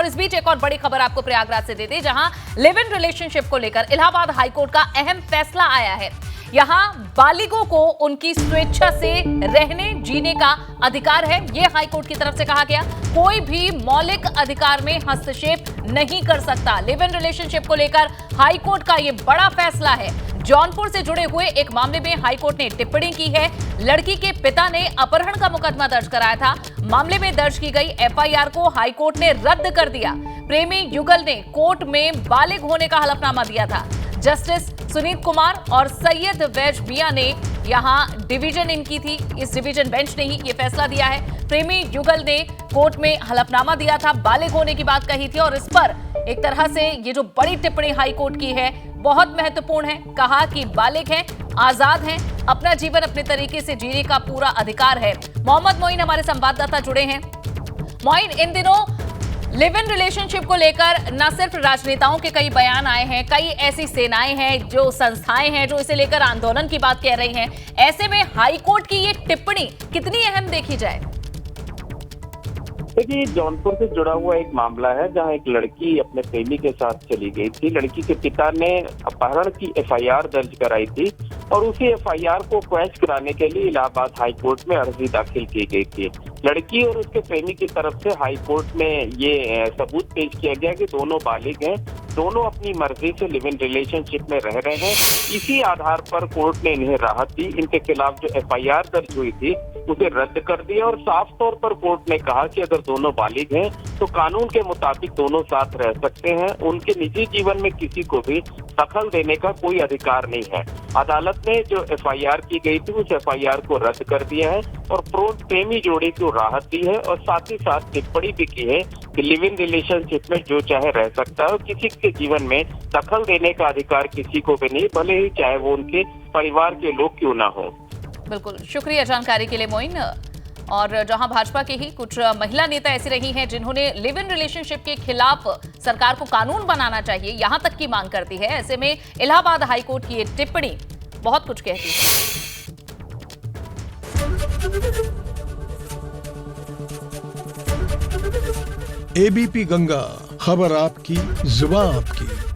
इस बीच एक और बड़ी खबर आपको प्रयागराज से देते, जहां लिव इन रिलेशनशिप को लेकर इलाहाबाद हाईकोर्ट का अहम फैसला आया है। यहां बालिगों को उनकी स्वेच्छा से रहने जीने का अधिकार है, यह हाईकोर्ट की तरफ से कहा गया। कोई भी मौलिक अधिकार में हस्तक्षेप नहीं कर सकता। लिव इन रिलेशनशिप को लेकर हाईकोर्ट का यह बड़ा फैसला है। जौनपुर से जुड़े हुए एक मामले में हाईकोर्ट ने टिप्पणी की है। लड़की के पिता ने अपहरण का मुकदमा दर्ज कराया था। मामले में दर्ज की गई एफआईआर को हाईकोर्ट ने रद्द कर दिया। प्रेमी युगल ने कोर्ट में बालिग होने का हलफनामा दिया था। जस्टिस सुनीत कुमार और सैयद वैज मियां ने यहां डिवीजन इनकी थी। इस डिवीजन बेंच ने ही यह फैसला दिया है। प्रेमी युगल ने कोर्ट में हलफनामा दिया था, बालिग होने की बात कही थी और इस पर एक तरह से ये जो बड़ी टिप्पणी हाईकोर्ट की है बहुत महत्वपूर्ण है। कहा कि बालिग हैं, आजाद हैं, अपना जीवन अपने तरीके से जीने का पूरा अधिकार है। मोहम्मद मोइन हमारे संवाददाता जुड़े हैं। मोइन, इन दिनों लिव इन रिलेशनशिप को लेकर न सिर्फ राजनेताओं के कई बयान आए हैं, कई ऐसी सेनाएं हैं, जो संस्थाएं हैं जो इसे लेकर आंदोलन की बात कह रही हैं। ऐसे में हाईकोर्ट की ये टिप्पणी कितनी अहम देखी जाए? देखिए, जौनपुर से जुड़ा हुआ एक मामला है जहां एक लड़की अपने प्रेमी के साथ चली गई थी। लड़की के पिता ने अपहरण की एफआईआर दर्ज कराई थी और उसी एफआईआर को क्वैश कराने के लिए इलाहाबाद हाईकोर्ट में अर्जी दाखिल की गई थी। लड़की और उसके प्रेमी की तरफ से हाईकोर्ट में ये सबूत पेश किया गया कि दोनों बालिग हैं, दोनों अपनी मर्जी से लिव इन रिलेशनशिप में रह रहे हैं। इसी आधार पर कोर्ट ने इन्हें राहत दी। इनके खिलाफ जो एफआईआर दर्ज हुई थी उसे रद्द कर दिया और साफ तौर पर कोर्ट ने कहा कि अगर दोनों बालिग हैं तो कानून के मुताबिक दोनों साथ रह सकते हैं। उनके निजी जीवन में किसी को भी दखल देने का कोई अधिकार नहीं है। अदालत ने जो एफआईआर की गई थी उस एफआईआर को रद्द कर दिया है और प्रेमी जोड़ी को राहत दी है और साथ ही साथ टिप्पणी भी की है कि लिव इन रिलेशनशिप में जो चाहे रह सकता है और किसी के जीवन में दखल देने का अधिकार किसी को भी नहीं, भले ही चाहे वो उनके परिवार के लोग क्यों ना हो। बिल्कुल, शुक्रिया जानकारी के लिए मोइन। और जहां भाजपा के ही कुछ महिला नेता ऐसी रही हैं जिन्होंने लिव इन रिलेशनशिप के खिलाफ सरकार को कानून बनाना चाहिए, यहां तक की मांग करती है। ऐसे में इलाहाबाद हाईकोर्ट की ये टिप्पणी बहुत कुछ कहती है। एबीपी गंगा, खबर आपकी, जुबान आपकी।